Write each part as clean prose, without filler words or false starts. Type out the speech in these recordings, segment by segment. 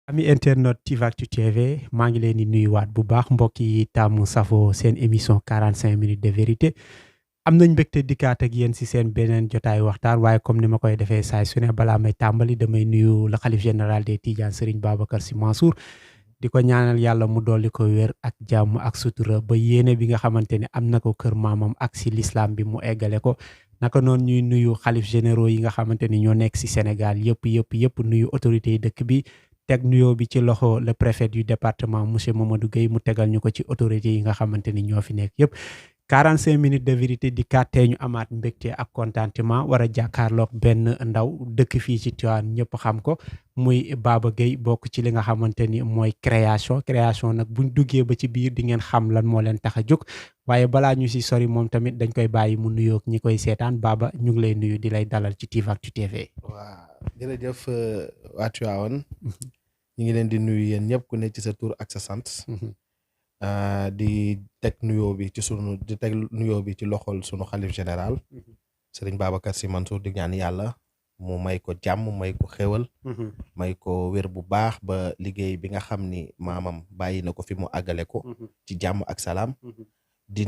ami internet Tivactu TV maa ngi leen di nuyuwaat bu baax mbokk yi taamu safo seen émission 45 minutes de vérité am nañ mbégte dikkaat ak yéen si seen beneen jotaay waxtaan waaye comme ni ma koy defee saay su ne balaa may tàmbali damay nuyu le xalif général des Tidianes Serigne Babacar Sy Mansour di ko ñaanal yàlla mu dolli ko wér ak jàmm ak sutura ba yéene bi nga xamante ne am na ko kër maamam ak si l'islam bi mu eggale ko naka noonu ñuy nuyu xalif généraux yi nga xamante ni ñoo nekk si Sénégal yëpp nuyu autorités yi dëkk bi teg nuyoo bi ci loxo le préfet du département monsieur Mamadou Gueye mu tegal ñu ko ci autorités yi nga xamante ni ñoo fi nekk yëpp 45 minutes de vérité di kàttee ñu amaat mbégte ak contentement war a jàkkaarloog benn ndaw dëkk fii ci Tivaouane ñëpp xam ko muy Baba Gueye bokk ci li nga xamante ni mooy création nag buñ duggee ba ci biir di ngeen xam lan moo leen tax a jóg waaye balaa ñu si sori moom tamit dañ koy bàyyi mu nuyoog ñi koy seetaan Baba ñu ngi lay nuyu di lay dalal ci Tivactu TV. waaw jërëjëf waa Tivaouane ñu ngi leen di nuyu yéen ñëpp ku ne ci sa tur ak sa sant. di teg nuyoo bi ci loxol sunu xalif général Serigne Babacar Sy Mansour di ñaan yàlla mu may ko jàmm may ko xéwal may ko wér bu baax ba liggéey bi nga xam ni maamam bàyyi na ko fi mu àggale ko ci jàmm ak salaam di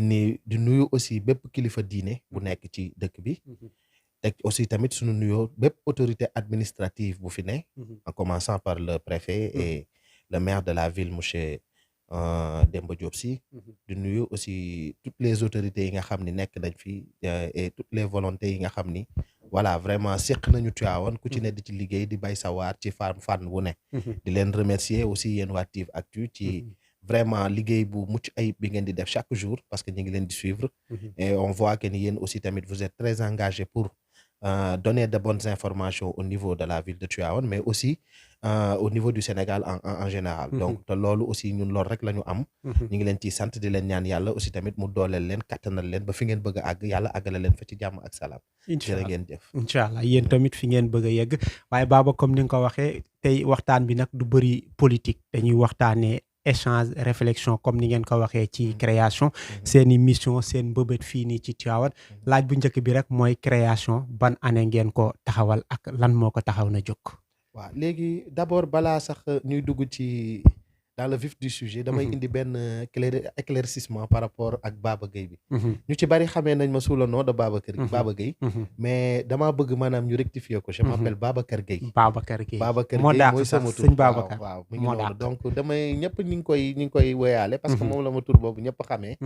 nuyu aussi bépp kilifa diine bu nekk ci dëkk bi teg aussi tamit sunu nuyoo bépp autorité administrative bu fi ne en commençant par le préfet et le maire de la ville monsieur Demba Diop Sy di nuyu aussi toutes les autorités yi nga xam ni nekk nañ fi et toutes les volontés yi nga xam ni voilà vraiment séq nañu Tivaouane ku ci ne di ci liggéey di bay sawaar ci fànn wu ne di leen remercier aussi yéen waa Tivactu ci vraiment liggéey bu mucc ayib bi ngeen di def chaque jour parce que ñu ngi leen di suivre et on voit que ni yéen aussi tamit vous êtes très engagés pour donner de bonnes informations au niveau de la ville de Tivaouane mais aussi au niveau du Sénégal en général donc te loolu aussi ñun loolu rek la ñu am ñu ngi leen ciy sant di leen ñaan yàlla aussi tamit mu dooleel leen kattanal leen ba fi ngeen bëgg a àgg yàlla àggale leen fa ci jàmm ak salaam jërë ngeen jëf incha allah yéen tamit fi ngeen bëgg a yegg waaye Baba comme ni nga ko waxee tey waxtaan bi nag du bëri politique dañuy waxtaanee échange réflexion comme ni ngeen ko waxee ci création seeni mission seen mbëbët fii nii ci Tivaouane laaj bu njëkk bi rek mooy création ban année ngeen ko taxawal ak lan moo ko taxaw na jóg. waaw léegi d'abord balaa sax ñuy dugg ci dans le vif du sujet damay indi benn éclaircissement par rapport ak Baba Gueye bi ñu ci bari xamee nañ ma sous le nom de Baba Gueye mais damaa bëgg maanaam ñu rectifier ko je m'appelle Babacar Gueye mooy sama tur waaw mu ngi noonu donc damay ñëpp ñi ngi koy woyaale parce que moom la ma tur boobu ñëpp xamee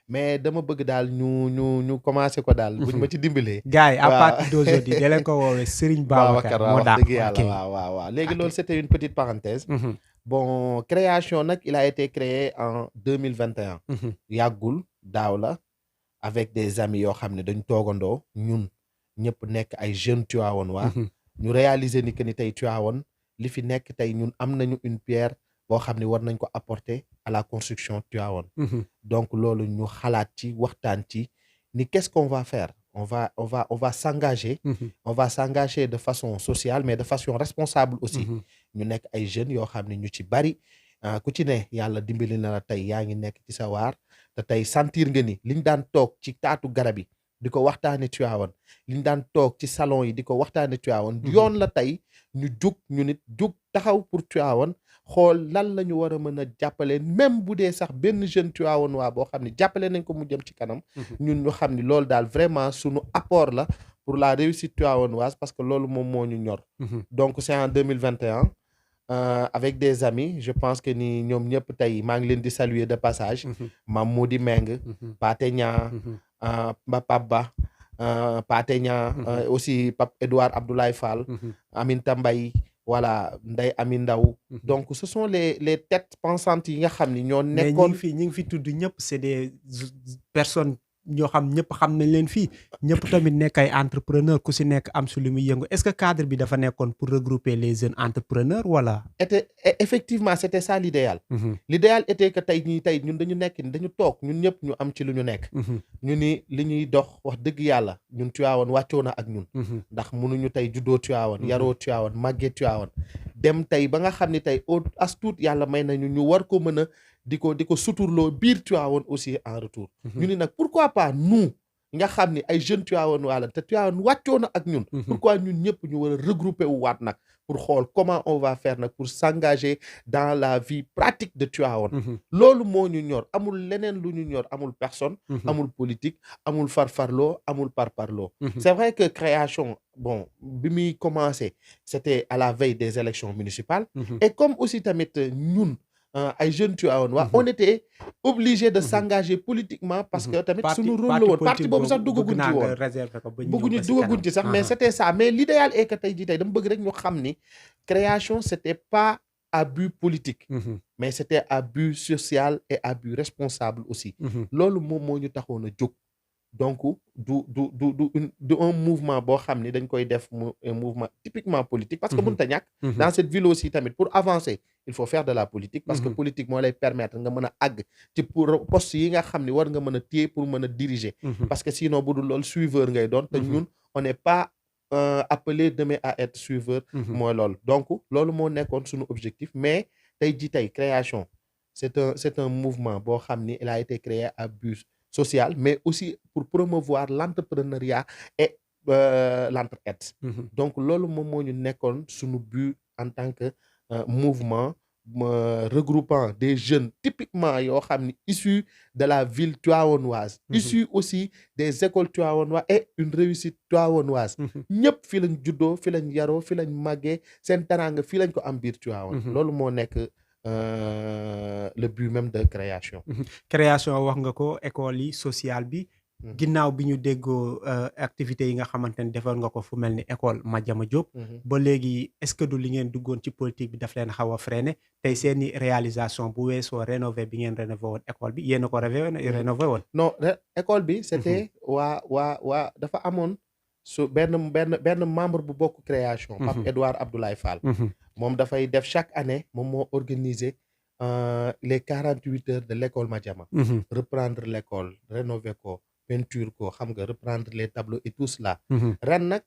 mais dama bëgg daal ñu commencé ko daal buñ ma ci dimbalee gars yi à partir d'aujourd'hui da leen ko woowee Serigne Babacar moo wax dëgg yàlla waaw léegi loolu c'était une petite parenthèse. Bon création nag il a été créé en 2021 yàggul daaw la avec des amis yoo xam ne dañ toogandoo ñun ñëpp nekk ay jeunes Tivaouane waa ñu réaliser ni que ni tey Tivaouane li fi nekk tey ñun am nañu une pierre boo xam ne war nañ ko apporter à la construction Tivaouane donc loolu ñu xalaat ci waxtaan ci ni qu'est-ce qu'on va faire on va s'engager on va s'engager de façon sociale mais de façon responsable aussi ñu nekk ay jeunes yoo xam ne ñu ci bari ku ci ne yàlla dimbali na la tey yaa ngi nekk ci sa waar te tey sentir nga ni liñ daan toog ci taatu garab yi di ko waxtaane Tivaouane liñ daan toog ci salon yi di ko waxtaane Tivaouane yoon la tey ñu jug taxaw pour Tivaouane xool lan la ñu war a mën a jàppale même bu dee sax benn jeune Tivaouane waa boo xam ne jàppale nañ ko mu jëm ci kanam ñun ñu xam ni loolu daal vraiment sunu apport la pour la réussite tivaouanoise parce que loolu moom moo ñu ñor donc c'est en 2021 avec des amis je pense que ni ñoom ñëpp tey maa ngi leen di saluer de passage Mam Moudi Meng Pathé Niang Pape Ba Pathé Niang aussi Pape Edouard Abdoulaye Fall Aminata Mbaye voilà Ndeye Ami Ndaw donc ce sont les têtes pensantes yi nga xam ni ñoo nekkoon ñi ngi fi tudd ñëpp c'est des personnes ñoo xam ñëpp xam nañ leen fii ñëpp tamit nekk ay entrepreneur ku si nekk am su lu muy yëngu est-ce que cadre bi dafa nekkoon pour regrouper les jeunes entrepreneurs wala. Effectivement c'était ça l'idéal. L'idéal était que tey ñun dañu nekk ni dañu toog ñun ñëpp ñu am ci lu ñu nekk. ñu ni li ñuy dox wax dëgg yàlla ñun Tivaouane wàccoo na ak ñun. ndax mënuñu tey juddoo Tivaouane yaroo Tivaouane màggee Tivaouane dem tey ba nga xam ni tey as tuut yàlla may nañu ñu war ko mën a di ko suturloo biir Tivaouane aussi en retour. ñu ni nag pourquoi pas nous nga xam ni ay jeunes Tivaouane wala te Tivaouane wàccoo na ak ñun. pourquoi ñun ñëpp ñu war a regrouper wu waat nag pour xool comment on va faire nag pour s'engager dans la vie pratique de Tivaouane. loolu moo ñu ñor amul leneen lu ñu ñor amul personne. amul politique amul farfarloo amul parparloo. c'est vrai que création bon bi muy commencé c'était à la veille des élections municipales. et comme aussi tamit ñun. ay jeunes Tivaouane waa on était obligé de s'engager politiquement parce que tamit suñu rôle la woon parti boobu sax duggaguñ ci woon bëgguñu duggaguñ ci sax mais c'était ça mais l'idéal est que tey jii tey dama bëgg rek ñu xam ni création c'était pas à but politique mais c'était à but social et à but responsable aussi loolu moom moo ñu taxoon a jóg donc du un mouvement boo xam ni dañ koy def un mouvement typiquement politique parce que mënut a ñàkk dans cette ville aussi tamit pour avancer il faut faire de la politique parce que politique moo lay permettre nga mën a àgg ci pour poste yi nga xam ni war nga mën a téye pour mën a diriger parce que sinon bu dul loolu suiveur ngay doon te ñun on n'est pas appelé demain à être suiveur mooy loolu donc loolu moo nekkoon suñu objectif mais tey ji tey création c'est un mouvement boo xam ni il a été créé à but social mais aussi pour promouvoir l'entrepreneuriat et l'entraide donc loolu moom moo ñu nekkoon suñu but en tant que mouvement regroupant des jeunes typiquement yoo xam ni issus de la ville tivaouanoise issus aussi des écoles tivaouanoises et une réussite tivaouanoise ñëpp fi lañ juddoo fi lañ yaroo fi lañ màggee seen teraanga fi lañ ko am biir Tivaouane loolu moo nekk le but même de création. création wax nga ko école yi sociale bi. ginnaaw bi ñu déggoo activités yi nga xamante ne defar nga ko fu mel ni école Madiama Diop. ba léegi est-ce que du li ngeen duggoon ci politique bi daf leen xaw a freiné tey seeni réalisation bu weesoo rénové bi ngeen rénové woon école bi yéen a ko rénové woon. non école bi c'était waa dafa amoon su benn membre bu bokk création. Pape Edouard Abdoulaye Fall. moom dafay def chaque année moom moo organiser les 48 heures de l'école Madiama. reprendre l'école rénover ko peinture ko xam nga reprendre les tableaux et tout cela. ren nag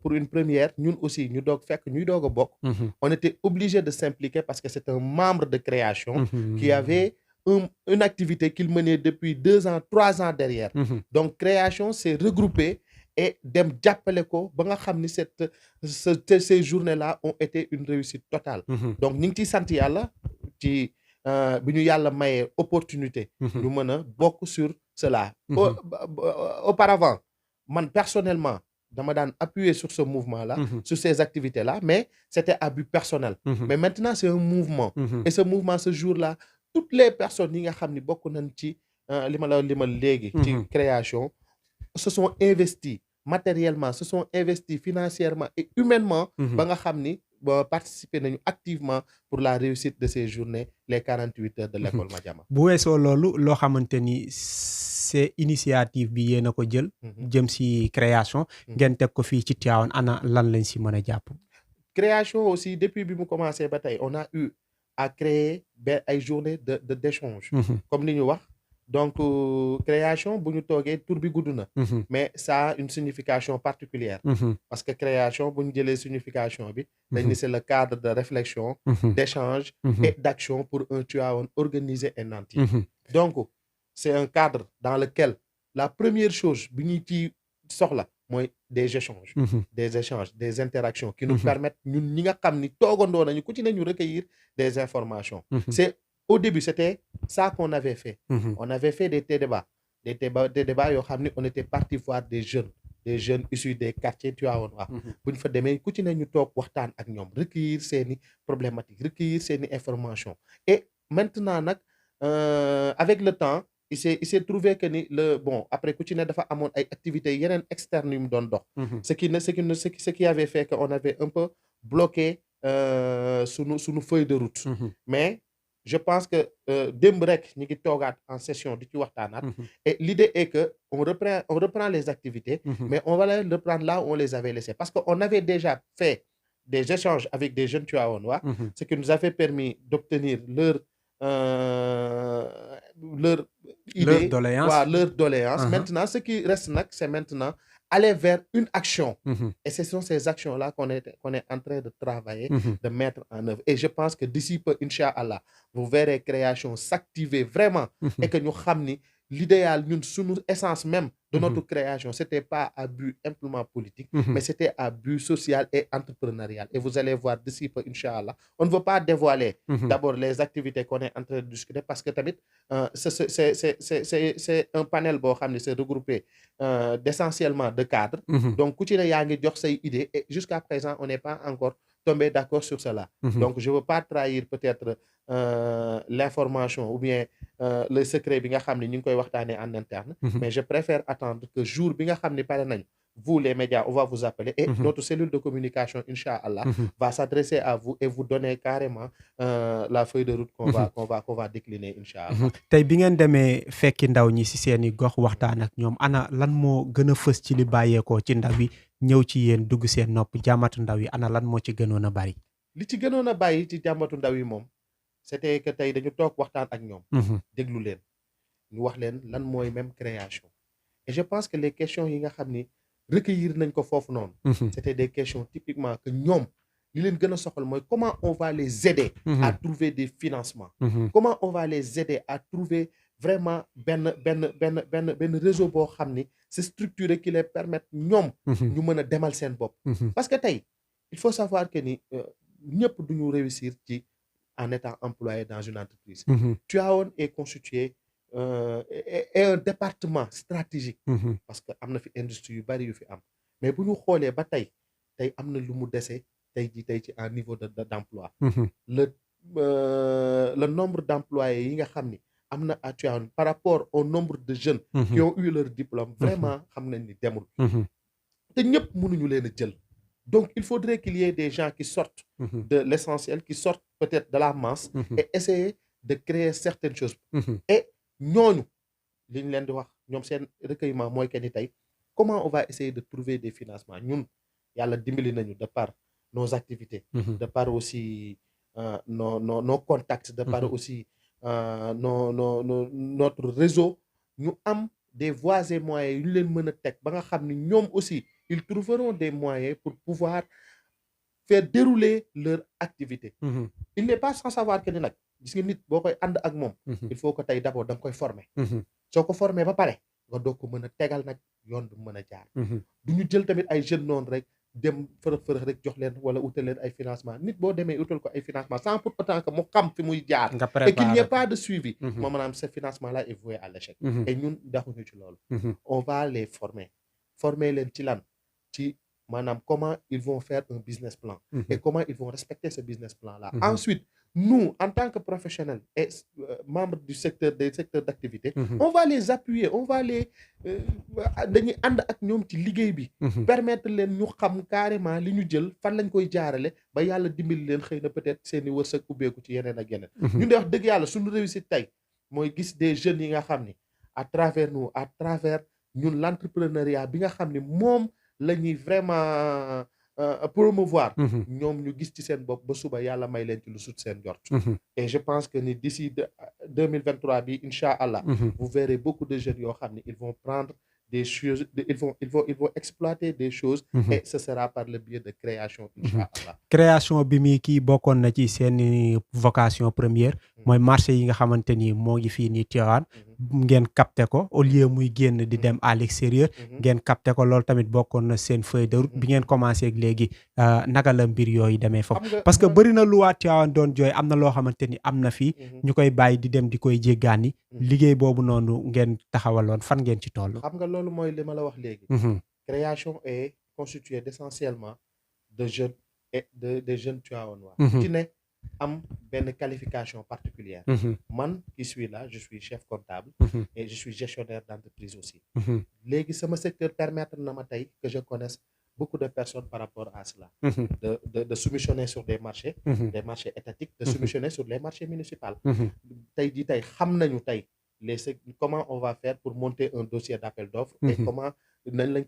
pour une première ñun aussi ñu doog fekk ñuy doog a bokk. on était obligé de s'impliquer parce que c'est un membre de création. qui avait une activité qu'il menait depuis 2 ans 3 ans derrière. donc création s'est regroupée et dem jàppale ko ba nga xam ni ces journées-là ont été une réussite totale. donc ñu ngi ciy sant yàlla ci bi ñu yàlla mayee opportunité. ñu mën a bokk sur cela. auparavant man personnellement dama daan appuyer sur ce mouvement-là. sur ces activités-là mais c'était à but personnel. mais maintenant c'est un mouvement. et ce mouvement ce jour-là toutes les personnes yi nga xam ni bokk nañ ci li ma la limal léegi. ci création. se sont investis matériellement se sont investis financièrement et humainement ba nga xam ni participer nañu activement pour la réussite de ces journées les 48 heures de l'école Madiama. bu weesoo loolu loo xamante ni c'est initiative bi yéen a ko jël jëm si création ngeen teg ko fii ci Tivaouane ana lan lañ si mën a jàpp. création aussi depuis bi mu commencé ba tey on a eu à créer ay journées d'échange comme ni ñu wax. donc création bu ñu toogee tur bi gudd na. mais ça a une signification particulière. parce que création bu ñu jëlee signification bi. dañ ni c'est le cadre de réflexion. d'échange et d'action pour un Tivaouane organisé et nanti. donc c'est un cadre dans lequel la première chose bi ñu ci soxla mooy des échanges. des interactions qui nous permettent ñun ñi nga xam ni toogandoo nañu ku ci ne ñu recueillir des informations. c'est au début c'était ça qu'on avait fait. on avait fait des débats yoo xam ni on était parti voir des jeunes issus des quartiers Tivaouane waa bu ñu fa demee ku ci ne ñu toog waxtaan ak ñoom recueillir seeni problématiques recueillir seeni informations et maintenant nag avec le temps il s'est trouvé que ni après ku ci ne dafa amoon ay activités yeneen externes yu mu doon dox. ce qui avait fait que on avait un peu bloqué sunu feuille de route. mais je pense que démb rek ñu ngi toogaat en session di ci waxtaanaat. et l'idée est que on reprend les activités, mais on va les reprendre là où on les avait laissées. Parce qu'on avait déjà fait des échanges avec des jeunes Tivaouanois, ce qui nous avait permis d'obtenir euh, leur Leur idée, doléance. leur doléance. Maintenant, ce qui reste, c'est maintenant aller vers une action. Et ce sont ces actions-là qu'on est en train de travailler, de mettre en œuvre. Et je pense que d'ici peu, Inch'Allah, vous verrez création s'activer vraiment et que nous savons l'idéal, nous, essence même de notre création, c'était pas à but simplement politique, mais c'était à but social et entrepreneurial. Et vous allez voir d'ici peu, Inch'Allah, on ne veut pas dévoiler d'abord les activités qu'on est en train de discuter parce que tamit, c'est un panel c'est regroupé d'essentiellement de cadres. Donc, ku ci ne yaa ngi jox say idée et jusqu'à présent, on n'est pas encore tombé d'accord sur cela. Donc, je ne veux pas trahir peut-être l'information ou bien le secret bi nga xam ne ñu ngi koy waxtaanee en interne, mais je préfère attendre que jour bi nga xam ne pare nañ, vous les médias, on va vous appeler et notre cellule de communication, Inch'Allah, va s'adresser à vous et vous donner carrément la feuille de route qu'on va décliner, Inch'Allah. tey bi ngeen demee fekki ndaw ñi ci seeni gox waxtaan ak ñoom ana lan moo gën a fës ci li bàyyeekoo ci ndaw yi ñëw ci yéen dugg seen nopp jàmmatu ndaw yi ana lan moo ci gënoon a bari. li ci gënoon a bàyyi ci jàmmatu ndaw yi moom c'était que tey dañu toog waxtaan ak ñoom. déglu leen ñu wax leen lan mooy même création. Et je pense que les questions yi nga xam ni recueillir nañ ko foofu noonu. C'était des questions typiquement que ñoom li leen gën a soxal mooy comment on va les aider à trouver des financements. Comment on va les aider à trouver vraiment benn réseau boo xam ni c'est structuré qui les permettent ñoom ñu mën a demal seen bopp. Parce que tey il faut savoir que ni ñëpp duñu réussir ci en étant employé dans une entreprise. Tivaouane est constitué et un département stratégique parce que am na fi industrie yu bari yu fi am mais bu ñu xoolee ba tey am na lu mu dese tey ci en niveau d'emploi. Le nombre d'employés yi nga xam ni am na à Tivaouane par rapport au nombre de jeunes qui ont eu leur diplôme vraiment xam nañ ni demul te ñëpp mënuñu leen a jël. Donc il faudrait qu'il y ait des gens qui sortent de l'essentiel, qui sortent peut-être de la masse et essayer de créer certaines choses. Et ñooñu li ñu leen di wax ñoom seen recueillement mooy que ni tey comment on va essayer de trouver des financements ñun yàlla dimbali nañu de par nos activités, de par aussi nos contacts, de par aussi notre réseau, ñu am des voies et moyens yu ñu leen mën a teg ba nga xam ni ñoom aussi ils trouveront des moyens pour pouvoir faire dérouler leur activité. Il n'est pas sans savoir que ni nag gis nga nit boo koy ànd ak moom il faut que tey d'abord da nga koy former. soo ko former ba pare nga doog ko mën a tegal nag yoon bu mën a jaar. du ñu jël tamit ay jeunes noonu rek dem fërëx rek jox leen wala utal leen ay financement nit boo demee utal ko ay financement sans pour autant que mu xam fi muy jaar et qu'il n'y ait pas de suivi moom maanaam ce financement là est voué à l'échec. Et ñun daxuñu ci loolu. On va les former leen ci lan ci maanaam comment ils vont faire un business plan et comment ils vont respecter ce business plan là. Ensuite nous en tant que professionnels et membres des secteurs d'activité on va les appuyer, on va les dañuy ànd ak ñoom ci liggéey bi permettre leen ñu xam carrément li ñu jël fan lañ koy jaarale ba yàlla dimbali leen xëy na peut-être seeni wërsëg ubbeeku ci yeneen ak yeneen. ñu de wax dëgg yàlla suñu réussite tey mooy gis des jeunes yi nga xam ni à travers nous, à travers ñun l'entrepreneuriat bi nga xam ni moom la ñuy vraiment promouvoir ñoom ñu gis ci seen bopp ba suba yàlla may leen ci lu sut seen jort. Et je pense que ni d'ici 2023 bi Inch'Allah vous verrez beaucoup de jeunes yoo xam ne ils vont prendre des choses, ils vont exploiter des choses et ce sera par le biais de création Inch'Allah. Création bi mi kii bokkoon na ci seen vocation première mooy marché yi nga xamante ni moo ngi fii nii Tivaouane ngeen capté ko au lieu muy génn di dem à l'extérieur ngeen capté ko loolu tamit bokkoon na seen feuille de route bi ngeen commencé ak léegi naka la mbir yooyu demee foofu parce que bëri na lu waa Tivaouane doon jooy am na loo xamante ni am na fii ñu koy bàyyi di dem di koy jéggaani liggéey boobu noonu ngeen taxawaloon fan ngeen ci toll. xam nga loolu mooy li ma la wax léegi. Création est constituée essentiellement de jeunes et de jeunes Tivaouanois ci ne am benn qualification particulière. Man qui suis là, je suis chef comptable et je suis gestionnaire d'entreprise aussi. Léegi sama secteur permettre na ma tey que je connaisse beaucoup de personnes par rapport à cela. De soumissionner sur des marchés étatiques, de soumissionner sur les marchés municipaux. Tey jii tey xam nañu tey comment on va faire pour monter un dossier d'appel d'offres et comment nan lañ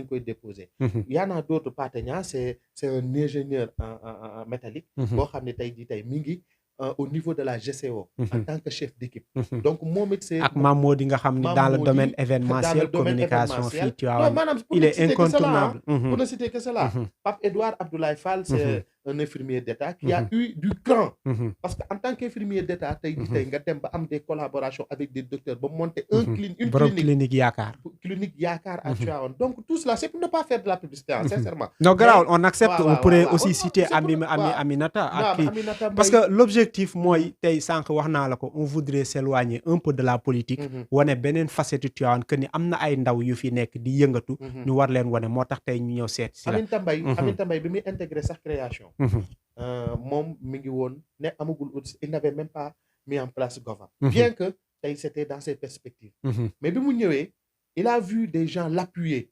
koy déposer. Y en a d'autres partenaires, c'est un ingénieur en métallique boo xam ne tey mi ngi au niveau de la GCO en tant que chef d'équipe. Donc moom it c'est ak Mamodi nga xam ni dans le domaine événementiel communication fii Tivaouane il est incontournable. Pour ne citer que cela, Pape Edouard Abdoulaye Fall, c'est un infirmier d'État qui a eu du cran. Parce qu'en tant qu'infirmier d'État, tey nga dem ba am des collaborations avec des docteurs ba monter une clinique Yaakaar à Tivaouane. Donc tout cela, c'est pour ne pas faire de la publicité, sincèrement. Non, grave, on accepte, on pourrait aussi citer Aminata. Parce que l'objectif, moi, tey sànq wax naa la ko, on voudrait s'éloigner un peu de la politique. Wane beneen facette Tivaouane que ni am na ay ndaw yu fi nekk di yëngatu. ñu war leen wane moo tax tey ñu ñëw seet si la. Aminata Mbaye bi muy intégré sax création. moom mi ngi woon ne amagul il n'avait même pas mis en place Gova. Bien que tey c'était dans ses perspectives. Mais bi mu ñëwee il a vu des gens l'appuyer,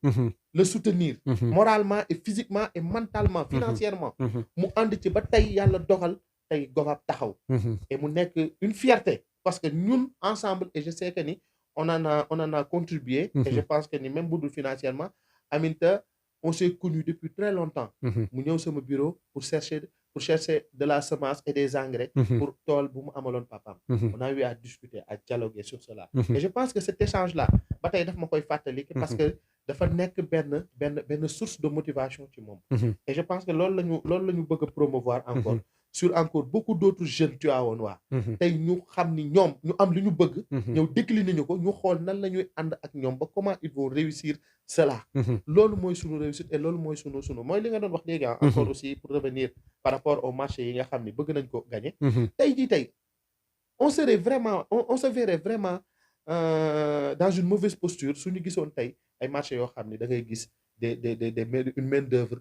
le soutenir moralement et physiquement et mentalement, financièrement. mu ànd ci ba tey yàlla dogal tey Gova taxaw. Et mu nekk une fierté parce que ñun ensemble, et je sais que ni on en a contribué. Et je pense que ni même budul financièrement, Aminta, on s'est connus depuis très longtemps. mu ñëw sama bureau pour chercher de la semence et des engrais pour tool bu mu amaloon papam. On a eu à discuter, à dialoguer sur cela. Et je pense que cet échange là ba tey daf ma koy fàttali parce que dafa nekk benn source de motivation ci moom. Et je pense que loolu la ñu bëgg a promouvoir encore sur encore beaucoup d'autres jeunes Tivaouanois. tey ñu xam ni ñoom ñu am li ñu bëgg. ñëw décliner ñu ko ñu xool nan la ñuy ànd ak ñoom ba comment ils vont réussir cela. loolu mooy sunu réussite et loolu mooy sunu mooy li nga doon wax léegi encore aussi pour revenir par rapport au marché yi nga xam ni bëgg nañ ko gagner. tey on se verrait vraiment dans une mauvaise posture suñu gisoon tey ay marché yoo xam ni da ngay gis une main d'œuvre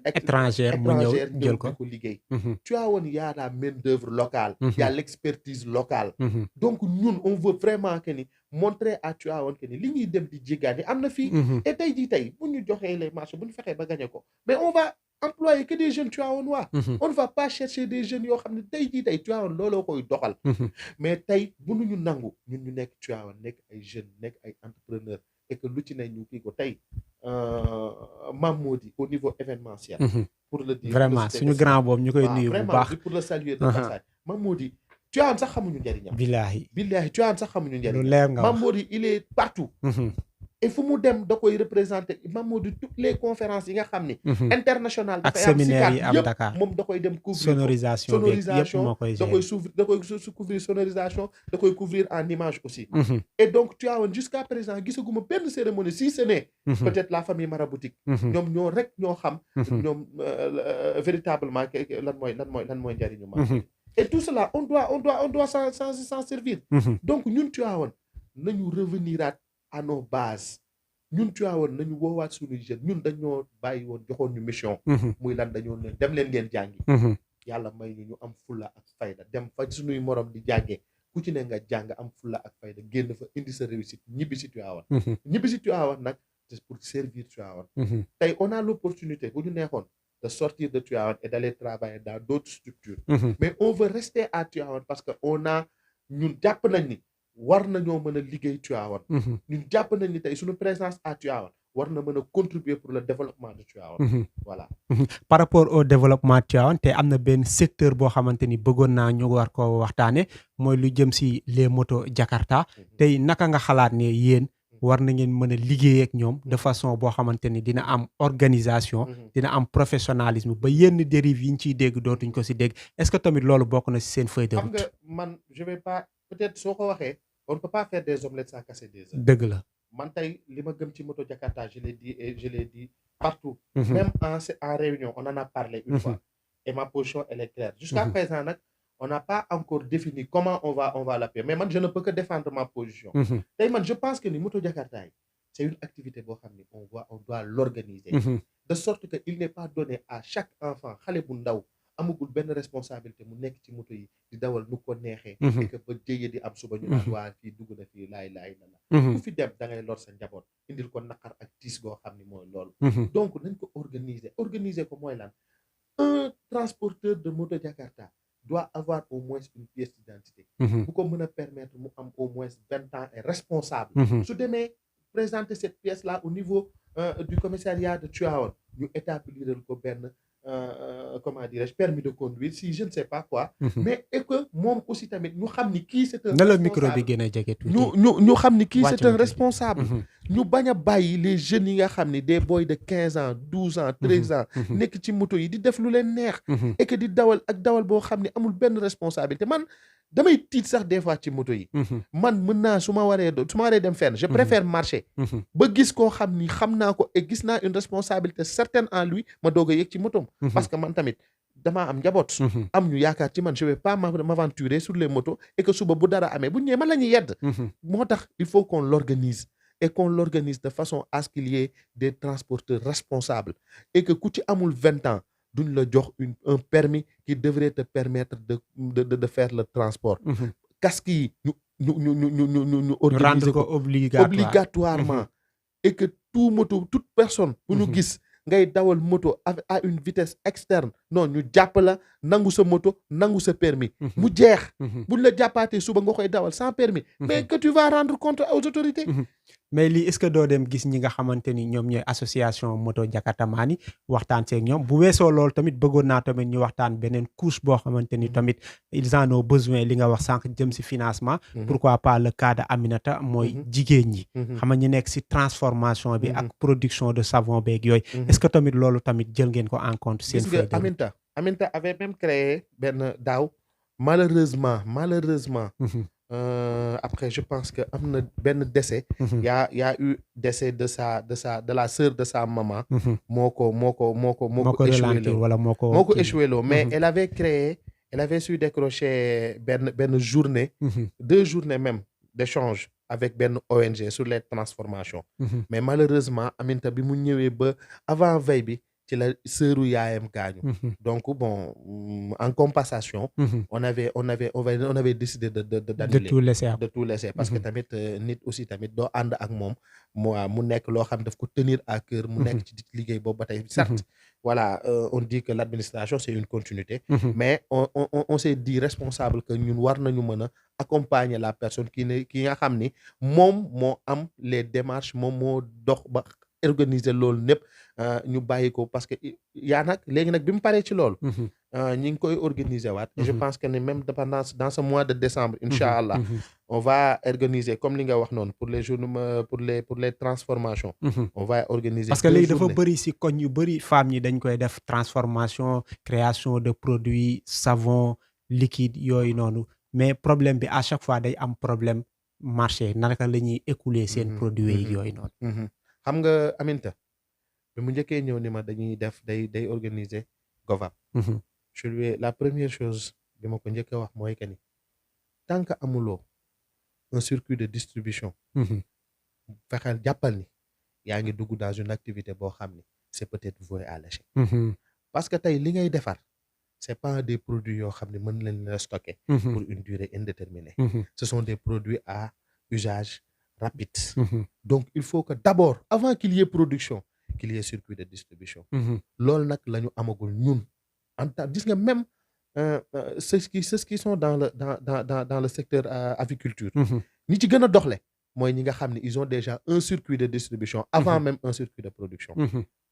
étrangère mu ñëw jël ko liggéey. Tivaouane y a la main d'œuvre locale. Y a l'expertise locale. Donc ñun on veut vraiment que ni montrer à Tivaouane que ni li ñuy dem di jéggaani am na fii. et tey bu ñu joxee les marchés bu ñu fexee ba gagner ko mais on va employer que des jeunes Tivaouanois. On ne va pas chercher des jeunes yoo xam ne tey Tivaouane looloo koy doxal. mais tey mënuñu nangu ñun ñu nekk Tivaouane nekk ay jeunes nekk ay entrepreneurs et que lu ci ne ñu kii ko tey Mamodi au niveau événementiel. pour le dire vraiment suñu grand boobu ñu koy nuyu bu baax pour le saluer de passage. Mamodi Tivaouane sax xamuñu njëriñam. billahi Tivaouane sax xamuñu njëriñam. lu leer nga wax Mamodi il est partout. et fu mu dem da koy représenter Mamodi toutes les conférences yi nga xam ni. international ak séminaire yi am Dakar moom da koy dem couvrir. sonorisation yëpp moo koy da koy couvrir sonorisation da koy couvrir en image aussi. et donc Tivaouane jusqu'à présent gisaguma benn cérémonie si ce n'est peut-être la famille maraboutique. ñoom ñoo xam. ñoom véritablement lan mooy njariñu Mamodi. et tout cela on doit s'en servir. donc ñun Tivaouane nañu reveniraat à nos bases. ñun Tivaouane nañu woowaat suñuy jeunes ñun dañoo bàyyi woon joxoon ñu mission. muy lan dañoo ne dem leen ngeen jàngi. yàlla may ñu am fulla ak fayda dem fa suñuy morom di jàngee ku ci ne nga jàng am fulla ak fayda génn fa indi sa réussite ñibbi si Tivaouane. ñibbi si Tivaouane nag c'est pour servir Tivaouane. tey on a l'opportunité bu ñu neexoon de sortir de Tivaouane et d'aller travailler dans d'autres structures. mais on veut rester à Tivaouane parce que ñun jàpp nañ ni war nañoo mën a liggéey Tivaouane. ñun jàpp nañ ni tey suñu présence à Tivaouane war na mën a contribuer pour le développement de Tivaouane. voilà. par rapport au développement Tivaouane te am na benn secteur boo xamante ni bëggoon naa ñu war ko waxtaane mooy lu jëm si les motos Jakarta. tey naka nga xalaat ne yéen war na ngeen mën a liggéey ak ñoom de façon boo xamante ni dina am organisation. dina am professionnalisme ba yenn dérive yi ñu ciy dégg dootuñ ko si dégg est-ce que tamit loolu bokk na si seen feuille de route. xam nga man je vais pas peut-être soo ko waxee on ne peut pas faire des omelettes sans casser des œufs. dëgg la. man tey li ma gëm ci moto Jakarta je l'ai dit et je l'ai dit partout. même en réunion on en a parlé une fois. et ma position elle est claire. jusqu'à présent nag on n'a pas encore défini comment on va l'appeler mais man je ne peux que défendre ma position. tey man je pense que ni moto Jakarta yi c'est une activité boo xam ni on doit l'organiser. de sorte que il n'est pas donné à chaque enfant xale bu ndaw amagul benn responsabilité mu nekk ci moto yi di dawal nu ko neexee. et que ba jëye di am suba ñu naan waa fii dugg na fii laay la ku fi dem da ngay lor sa njaboot indil ko naqar ak tiis goo xam ni mooy loolu. donc nañ ko organiser ko mooy lan un transporteur de moto Jakarta doit avoir au moins une pièce d'identité bu ko mën a permettre mu am au moins 20 ans et responsable su demee présenter cette pièce là au niveau du commissariat de Tivaouane ñu établir ko benn comment dirais-je permis de conduire si je ne sais pas quoi mais et que moom aussi tamit ñu xam ni kii c'est un na la micro bi gën a jege tuuti ñu xam ni kii Wàcc c'est un na tuuti. responsable ñu bañ a bàyyi les jeunes yi nga xam ni des boys de 15 ans 12 ans 13 ans nekk ci moto yi di def lu leen neex et que di dawal ak dawal boo xam ni amul benn responsabilité man damay tiit sax des fois ci moto yi man mën naa su ma waree dem fenn je préfère marcher ba gis koo xam ni xam naa ko et gis naa une responsabilité certaine en lui ma doog a yëg ci motom parce que man tamit damaa am njaboot am ñu yaakaar ci man je vais pas m'aventurer sur les motos et que suba bu dara amee bu ñëwee man la ñuy yedd moo tax il faut qu'on l'organise et qu'on l'organise de façon à ce qu'il y ait des transporteurs responsables et que ku ci amul 20 ans duñ la jox un permis qui devrait te permettre de faire le transport casque yi ñu organiser rendre ko ko obligatoirement et que toute personne bu ñu gis ngay dawal moto à une vitesse externe non ñu jàpp la nangu sa moto nangu sa permis mu jeex buñ la jàppaatee suba nga koy dawal sans permis mais que tu vas rendre compte aux autorités mais lii est-ce que doo dem gis ñi nga xamante ni ñoom ñooy association moto jakartamaan yi waxtaan seeg ñoom bu weesoo loolu tamit bëggoon naa tamit ñu waxtaan beneen couche boo xamante ni tamit ils en ont besoin li nga wax sànq jëm si financement pourquoi pas le cas de Aminata mooy jigéen ñi xam nga ñu nekk si transformation bi ak production de savon beeg yooyu est-ce que tamit loolu tamit jël ngeen ko en compte seen feuille de route Aminta avait même créé benn daaw malheureusement après je pense que am na benn décès y a eu décès de la sœur de sa maman moo ko échoué loo mais elle avait su décrocher benn journée 2 journées même d'échange avec benn ONG sur les transformations mais malheureusement Aminta bi mu ñëwee ba avant veille bi ci la sœuru yaayam gaañu donc bon en compensation on avait décidé d'annuler de tout laisser parce que tamit nit aussi tamit doo ànd ak moom mu nekk loo xam daf ko tenir à cœur mu nekk ci liggéey boobu ba tey certes voilà on dit que l'administration c'est une continuité mais on s'est dit responsable que ñun war nañu mën a accompagner la personne ki nga xam ni moom moo am les démarches moom moo dox ba organiser loolu népp ñu bàyyi ko parce que yaa nag léegi nag bi mu paree ci loolu ñi ngi koy organiser waat et je pense que ne même dans ce mois de décembre incha allah on va organiser comme li nga wax noonu pour les journées pour les transformations on va organiser parce que léegi dafa bëri si koñ yu bëri femmes ñi dañ koy def transformation création de produits savon liquide yooyu noonu mais problème bi à chaque fois day am problème marché naka la ñuy écouler seen produits yi yooyu noonu xam nga Aminta bi mu njëkkee ñëw ni ma dañuy def day organiser GOVAP je lui la première chose bi ma ko njëkk a wax mooy que ni tant que amuloo un circuit de distribution fexeel jàppal ni yaa ngi dugg dans une activité boo xam ni c'est peut-être voué à l'échec parce que tey li ngay defar c'est pas des produits yoo xam ne mën nañ la stocker pour une durée indéterminée ce sont des produits à usage rapide donc il faut que d'abord avant qu'il y ait production qu'il y ait circuit de distribution loolu nag la ñu amagul ñun en tant gis nga même ceux qui sont dans le secteur aviculture ñi ci gën a doxle mooy ñi nga xam ne ils ont déjà un circuit de distribution avant même un circuit de production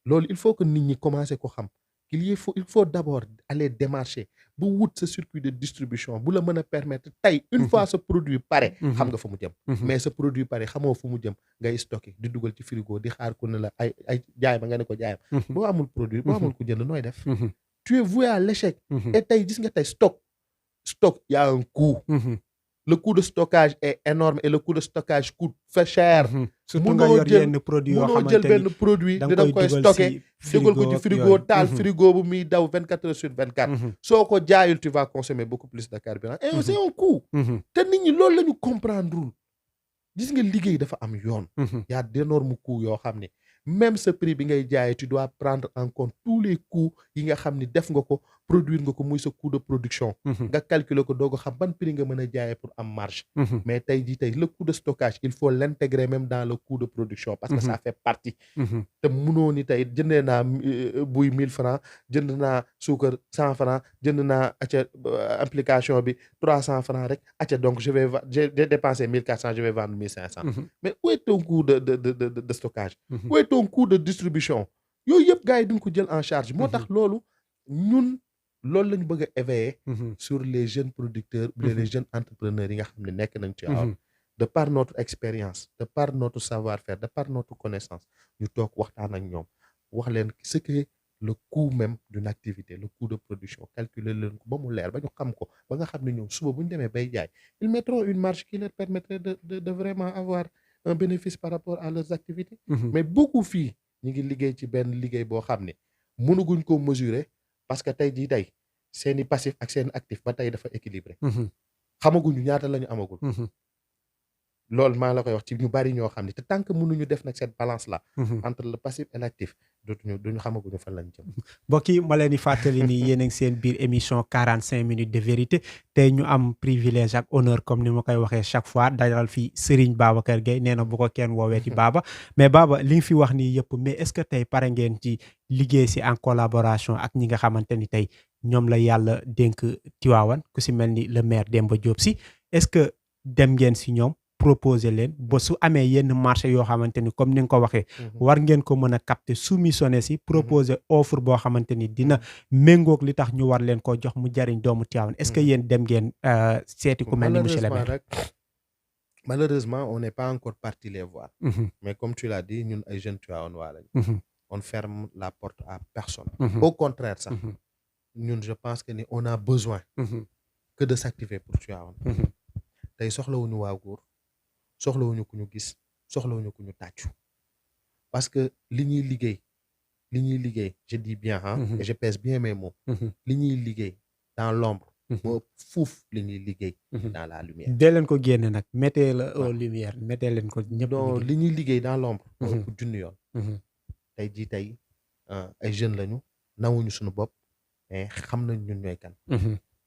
loolu il faut que nit ñi commencer ko xam il faut d'abord aller démarcher bu wut ce circuit de distribution bu la mën a permettre tey une fois ce produit pare xam nga fu mu jëm mais ce produit pare xamoo fu mu jëm ngay stocké di dugal ci frigo di xaar ku ne la ay jaay ma nga ne ko jaay ma boo amul produit boo amul ku jënd nooy def tu es voué à l'échec et tey gis nga tey stock y a un coût le coût de stockage est énorme et le coût de stockage coûte fait cher surtout nga yor yenn produit yoo xamante ni jël benn produit da nga koy stocké dugal ko ci frigo taal frigo bu muy daw 24 heures sur 24 soo ko jaayul tu vas consommer beaucoup plus de carburant et c'est un coût te nit ñi loolu la ñu comprendrewul gis nga liggéey dafa am yoon y a d'énormes coûts yoo xam ne même ce prix bi ngay jaayee tu dois prendre en compte tous les coûts yi nga xam ni def nga ko produire nga ko muy sa coût de production nga calculer ko doog a xam ban prix nga mën a jaayee pour am marge mais tey jii tey le coût de stockage il faut l'intégrer même dans le coût de production parce que ça fait partie te mënoo ni tey jëndee naa buy 1000 francs jënd naa suukar 100 francs jënd naa acca application bi 300 francs rek acca donc j'ai dépensé 1400 je vais vendre 1500 mais où est ton coût de stockage où est ton coût de distribution yooyu yëpp gars yi duñ ko jël en charge moo tax loolu ñun loolu la ñu bëgg a éveiller sur les jeunes producteurs les jeunes entrepreneurs yi nga xam ne nekk nañ ci aw de par notre expérience de par notre savoir-faire de par notre connaissance ñu toog waxtaan ak ñoom wax leen ce que le coût même d'une activité le coût de production calculer leen ko ba mu leer ba ñu xam ko ba nga xam ne ñoom suba bu ñu demee bay jaay ils mettront une marge qui leur permettrait de vraiment avoir un bénéfice par rapport à leurs activités mais beaucoup fii ñu ngi liggéey ci benn liggéey boo xam ne mënuguñ ko mesurer parce que tey jii tey seeni passif ak seen actif ba tey dafa équilibré xamaguñu ñaata la ñu amagul loolu maa la koy wax ci ñu bari ñoo xam ne te tant que mënuñu def nag cette balance là entre le passif et l'actif duñu xamaguñu fan lañ jëm mbokk yi ma leen di fàttali ni yéen a ngi seen biir émission 45 minutes de vérité tey ñu am privilège ak honneur comme ni ma koy waxee chaque fois dalal fi Serigne Babacar Gueye nee na bu ko kenn woowee ci Baba mais Baba li nga fi wax nii yëpp mais est-ce que tey pare ngeen ci liggéey si en collaboration ak ñi nga xamante ni tey ñoom la yàlla dénk Tivaouane ku si mel ni le maire Demba Diop si est-ce que dem ngeen si ñoom proposer leen ba su amee yenn marché yoo xamante ni comme ni nga ko waxee war ngeen ko mën a capter soumissionner si proposer offre boo xamante ni dina méngoog li tax ñu war leen ko jox mu jariñ doomu Tivaouane est-ce que yéen dem ngeen seeti ku mel ni monsieur le maire malheureusement on n'est pas encore parti les voir mais comme tu l'as dit ñun ay jeunes Tivaouane waa lañ on ferme la porte à personne au contraire sax ñun je pense que ni on a besoin que de s'activer pour Tivaouane tey soxlawuñu waa Góor soxlawuñu ku ñu gis soxlawuñu ku ñu tàccu parce que li ñuy liggéey je dis bien et je pèse bien mes mots li ñuy liggéey dans l'ombre moo fuuf li ñuy liggéey dans la lumière dee leen ko génne nag mettez la aux lumière mettez leen ko ñëpp non li ñuy liggéey dans l'ombre moo ëpp junni yoon tey jii tey ay jeunes lañu nawuñu suñu bopp mais xam nañ ñun ñooy kan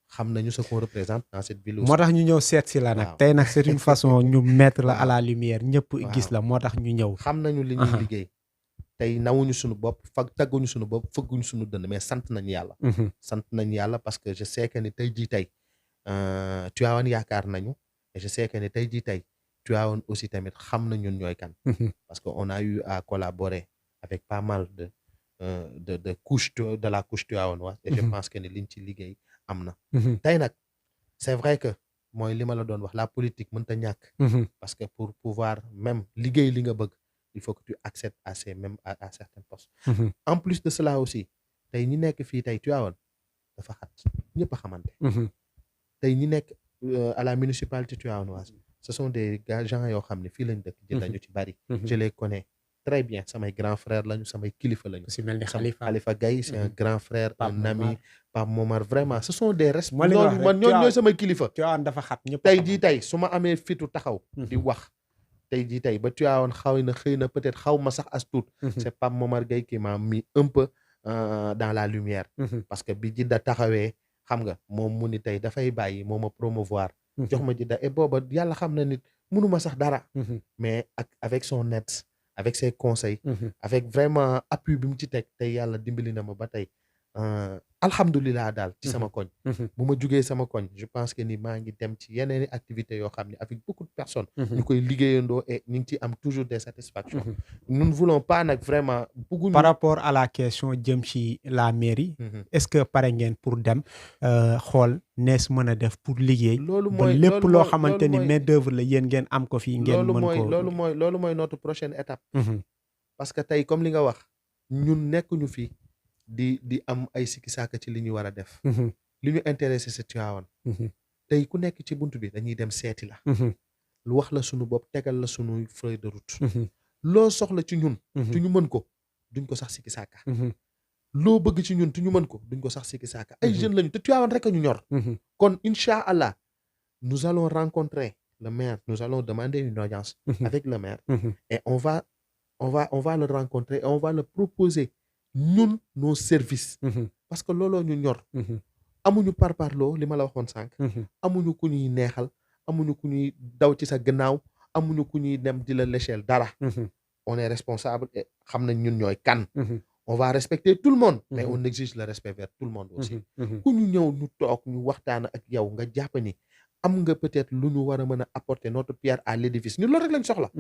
xam nañu ce qu'on représente dans cette ville aussi. moo tax ñu ñëw seet si la nag tey nag c'est une façon ñu mettre la à la lumière ñëpp gis la moo tax ñu ñëw xam nañu li ñuy liggéey tey nawuñu suñu bopp tagguñu suñu bopp fëgguñu suñu dënn mais sant nañ yàlla parce que je sais que ni tey jii tey Tivaouane yaakaar nañu et je sais que ni tey jii tey Tivaouane aussi tamit xam na ñun ñooy kan parce que on a eu à collaborer avec pas mal de couches de la couche tivaouanoise et je pense que ni liñ ci liggéey am na tey nag c'est vrai que mooy li ma la doon wax la politique mënta ñàkk parce que pour pouvoir même liggéey li nga bëgg il faut que tu accèdes à certains postes en plus de cela aussi tey ñi nekk fii tey Tivaouane dafa xat ñëpp a xamante tey ñi nekk à la municipalité tivaouanoise ce sont des gens yoo xam ne fii lañ dëkk dañu ci bari je les connais très bien samay grand frère lañu samay kilifa lañu si mel ni Khalifa Gaye c'est un grand frère un ami Pape Momar vraiment ce sont des responsables man ñooy samay kilifa Tivaouane dafa xat ñëpp tey jii tey su ma amee fitu taxaw di wax tey jii tey ba Tivaouane xëy na peut-être xaw ma sax as tuut c'est Pape Momar Gaye qui m'a mis un peu dans la lumière parce que bi Jidda taxawee xam nga moom mu ni tey dafay bàyyi moo ma promouvoir jox ma Jidda et booba yàlla xam na nit mënuma sax dara mais avec son aide avec ses conseils avec vraiment appui bi mu ci teg tey yàlla dimbali na ma ba tey alhamdulilah daal ci sama koñ bu ma jugee sama koñ je pense que ni maa ngi dem ci yeneeni activités yoo xam ne avec beaucoup de personnes ñu koy liggéeyandoo et ñu ngi ci am toujours des satisfactions nous ne voulons pas nag vraiment bëgguñu par rapport à la question jëm ci la mairie est-ce que pare ngeen pour dem xool nees mën a def pour liggéey loolu ba mooy lépp loo xamante ni main d'œuvre la yéen ngeen am ko fii ngeen mën ko loolu mooy notre prochaine étape parce que tey comme li nga wax ñun nekkuñu fii di am ay sikki saaka ci li ñu war a def li ñu intéressé c'est Tivaouane tey ku nekk ci buntu bi dañuy dem seeti la lu wax la sunu bopp tegal la sunu feuille de route loo soxla ci ñun tu ñu mën ko duñ ko sax sikki saaka loo bëgg ci ñun tu ñu mën ko duñ ko sax sikki saaka ay jeunes lañu te Tivaouane rek a ñu ñor kon incha allah nous allons rencontrer le maire nous allons demander une audience avec le maire et on va le rencontrer et on va le proposer ñun nos services parce que looloo ñu ñor amuñu parparloo li ma la waxoon sànq amuñu ku ñuy neexal amuñu ku ñuy daw ci sa gannaaw amuñu ku ñuy dem di la léchel dara on est responsable et xam nañ ñun ñooy kan on va respecter tout le monde mais on exige le respect vers tout le monde aussi ku ñu ñëw ñu toog ñu waxtaan ak yow nga jàpp ni am nga peut-être lu ñu war a mën a apporter notre pierre à l'édifice ñun loolu rek lañ soxla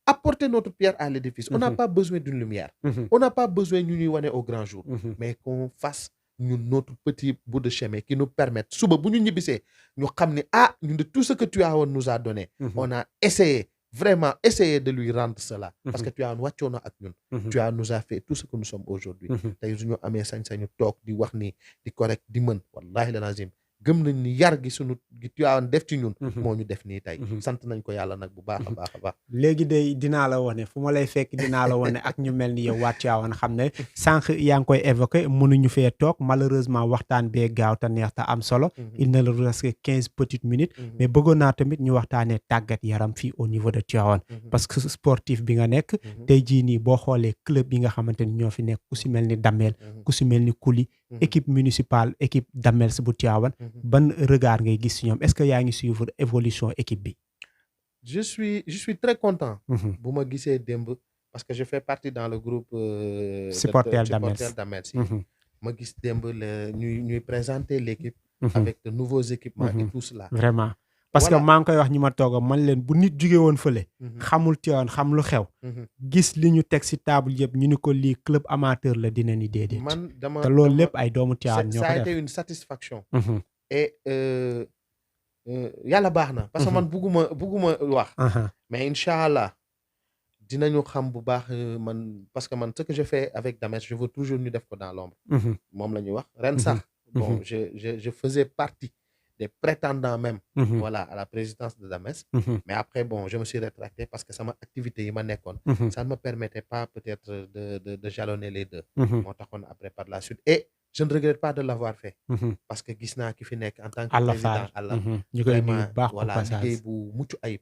apporter notre pierre à l'édifice on n'a pas besoin d'une lumière on n'a pas besoin ñu ñuy wane au grand jour mais qu'on fasse ñun notre petit bout de chemin qui nous permette suba bu ñu ñibbisee ñu xam ni ñun de tout ce que Tivaouane nous a donné on a essayé vraiment essayer de lui rendre cela parce que Tivaouane wàccoo na ak ñun Tivaouane nous a fait tout ce que nous sommes aujourd'hui tey suñu amee sañ-sañu toog di wax ni di correct di mën wallahi la nazim gëm nañ ni yar gi sunu gi Tivaouane def ci ñun moo ñu def nii tey sant nañ ko yàlla nag bu baax a baax a baax léegi de dinaa la wane fu ma lay fekk dinaa la wane ak ñu mel ni yow waa Tivaouane xam ne sànq yaa ngi koy évoqué mënuñu fee toog malheureusement waxtaan bee gaaw te neex te am solo il ne nous reste que 15 petites minutes mais bëggoon naa tamit ñu waxtaanee tàggat yaram fii au niveau de Tivaouane parce que sportif bi nga nekk tey jii nii boo xoolee club yi nga xamante ni ñoo fi nekk ku si mel ni Damel ku si mel ni Kuli équipe municipale équipe Damels bu Tivaouane ban regard ngay gis ci ñoom est-ce que yaa ngi suivre évolution équipe bi je suis très content bu ma gisee démb parce que je fais partie dans le groupe supporter Damels ma gis démb ñuy présenter l'équipe avec de nouveaux équipements et tout cela vraiment parce que maa ngi koy wax ñi ma toog man leen bu nit jóge woon fële xamul Tivaouane xam lu xew gis li ñu teg ci table yëpp ñu ni ko lii club amateur la dina ni déedéet te loolu lépp ay doomu Tivaouane ñoo ko def ça a été une satisfaction et yàlla baax na parce que man bugguma wax mais incha allah dinañu xam bu baax man parce que man ce que je fais avec Damels je veux toujours ñu def ko dans l'ombre moom la ñuy wax ren sax bon je faisais partie des prétendants même voilà à la présidence de Damels mais après bon je me suis rétracté parce que sama activité yi ma nekkoon ça ne me permettait pas peut-être de jalonner les deux moo taxoon après par la suite et je ne regrette pas de l'avoir fait parce que gis naa ki fi nekk en tant que président Allah ñu koy nuyu bu baax voilà liggéey bu mucc ayib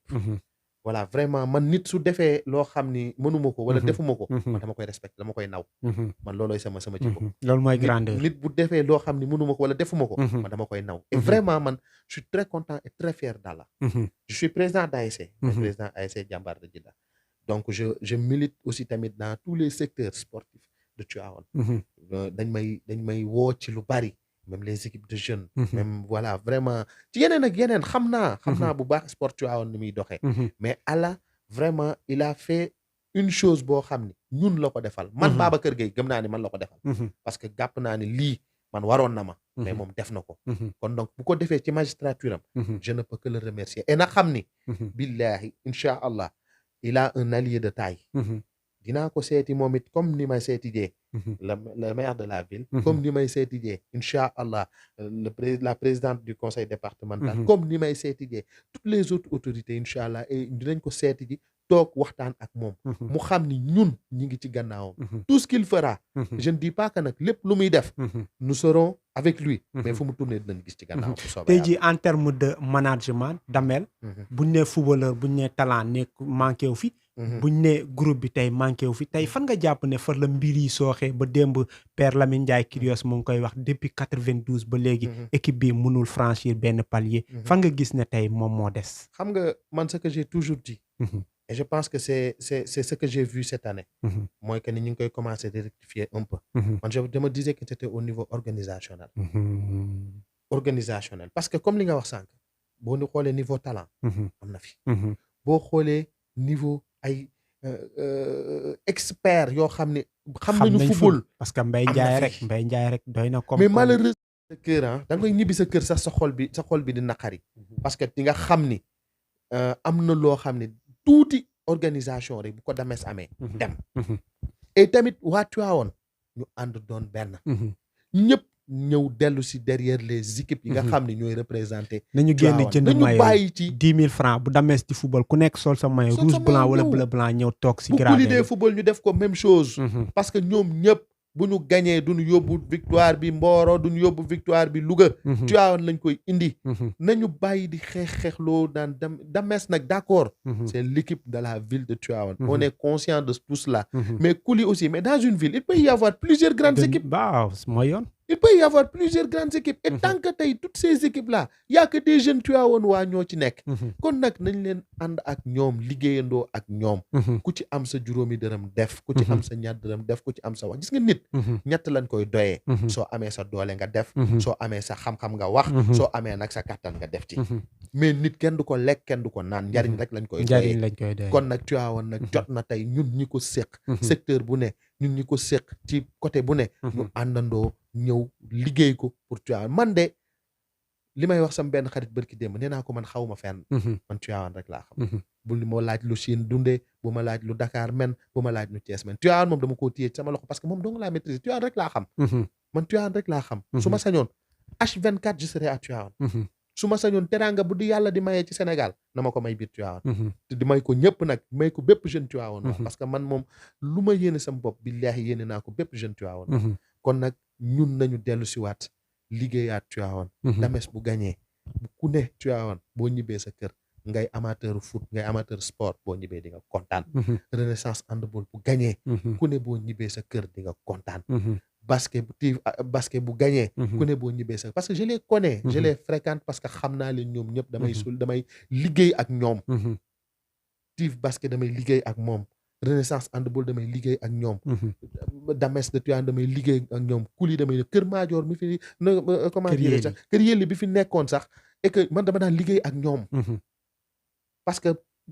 voilà vraiment man nit su defee loo xam ni mënuma ko wala defuma ko man dama koy respecté dama koy naw man loolooy sama jikko loolu mooy grandeur nit bu defee loo xam ni mënuma ko wala defuma ko man dama koy naw et vraiment man je suis très content et très fier d'Allah je suis président d'ASC président ASC Jambar de Djiddah donc je milite aussi tamit dans tous les secteurs sportifs de Tivaouane dañ may woo ci lu bari même les équipes de jeunes même voilà vraiment ci yeneen ak yeneen xam naa bu baax sport Tivaouane ni muy doxee mais Allah vraiment il a fait une chose boo xam ni ñun la ko defal man Babacar Gueye gëm naa ni man la ko defal parce que gàpp naa ni lii man waroon na ma mais moom def na ko kon donc bu ko defee ci magistrature am je ne peux que le remercier et na xam ni billahi incha allah il a un allié de taille dinaa ko seeti moom it comme ni may seeti jee le maire de la ville comme ni may seeti jee incha allah la présidente du conseil départemental comme ni may seeti jee toutes les autres autorités incha allah et dinañ ko seeti ji toog waxtaan ak moom mu xam ni ñun ñi ngi ci gannaawam tout ce qu'il fera je ne dis pas que nag lépp lu muy def nous serons avec lui mais fu mu tourner dinañ gis ci gannaawam bu soobee tey jii en terme de management Damel buñ ne footballeur buñ ne talent ne manqué wu fi buñ ne groupe bi tey manqué wu fi tey fan nga jàpp ne far la mbir yi sooxee ba démb Père Lamine Ndiaye Kyrgios mu ngi koy wax depuis 92 ba léegi équipe bi mënul franchir benn palier fan nga gis ne tey moom moo des xam nga man ce que j'ai toujours dit et je pense que c'est ce que j'ai vu cette année mooy que ni ñu ngi koy commencer de rectifier un peu man je me disais que c'était au niveau organisationnel parce que comme li nga wax sànq boo ñu xoolee niveau talent am na fi boo xoolee niveau ay expert yoo xam ne xam nañu football parce que Mbaye Ndiaye rek doy na comme mais malheureusement sa kër da ngay ñibbi sa kër sax sa xol bi di naqari parce que di nga xam ni am na loo xam ne tuuti organisation rek bu ko Damels amee dem et tamit waa Tivaouane ñu ànd doon benn ñëpp ñëw dellu si derrière les équipes yi nga xam ne ñooy représenté nañu génn jënd maillot bàyyi ci 10 000 francs bu Damels di football ku nekk sol sa maillot rouge blanc wala bleu blanc ñëw toog si bu Kuli dee football ñu def ko même chose parce que ñoom ñëpp bu ñu gañee duñu yóbbu victoire bi Mboro duñu yóbbu victoire bi Louga. Tivaouane lañ koy indi. nañu bàyyi di xeexloo naan Dames nag d'accord. c'est l'équipe de la ville de Tivaouane. on est conscient de tout cela. mais Kouly aussi mais dans une ville il peut y avoir plusieurs grandes équipes. waaw mooy yoon. il peut y avoir plusieurs grandes équipes. et tant que tey toutes ces équipes là y a que des jeunes Tivaouane waa ñoo ci nekk. kon nag nañ leen ànd ak ñoom liggéeyandoo ak ñoom. ku ci am sa juróomi dërëm def. ku ci am sa ñaar dërëm def ku ci am sa wax gis nga nit. ñett lañ koy doyee. soo amee sa doole nga def. soo amee sa xam-xam nga wax. soo amee nag sa kattan nga def ci. mais nit kenn du ko lekk kenn du ko naan njariñ rek lañ koy doyee. kon nag Tivaouane nag jot na tey ñun ñi ko séq. secteur bu ne ñun ñi ko séq ci côté bu ne. ñu àndandoo ñëw liggéey ko pour Tivaouane man de li may wax sama benn xarit bërki démb nee naa ko man xawma fenn. man Tivaouane rek laa xam. bul ma laaj lu Chine dundee bu ma laaj lu Dakar men bu ma laaj lu Thiès men Tivaouane moom dama koo téye sama loxo parce que moom dong laa maîtriser Tivaouane rek laa xam. man Tivaouane rek laa xam. su ma sañoon H24 je serai à Tivaouane. su ma sañoon teraanga bu di yàlla di mayee ci Sénégal na ma ko may biir Tivaouane. te di may ko ñëpp nag may ko bépp jeune Tivaouane. parce que man moom lu ma yéene sama bopp billaahi yéene naa ko bépp jeune Tivaouane. kon nag ñun nañu dellu si waat liggéeyaat Tivaouane. Dames bu gañee ku ne Tivaouane boo ñibbee sa kër ngay amateur foot ngay amateur sport boo ñibbee di nga kontaan. Renaissance handball bu gañee ku ne boo ñibbee sa kër di nga kontaan. basket bu gañee ku ne boo ñibbee sa parce que je les connais. je les fréquente parce que xam naa leen ñoom ñëpp damay liggéey ak ñoom. Tiv basket damay liggéey ak moom. Renaissance handball damay liggéey ak ñoom. Dames de Tivaouane damay liggéey ak ñoom Kouly damay Kër Madior mi fi comment dire sax Kër Yelli bi fi nekkoon sax et que man dama daan liggéey ak ñoom. parce que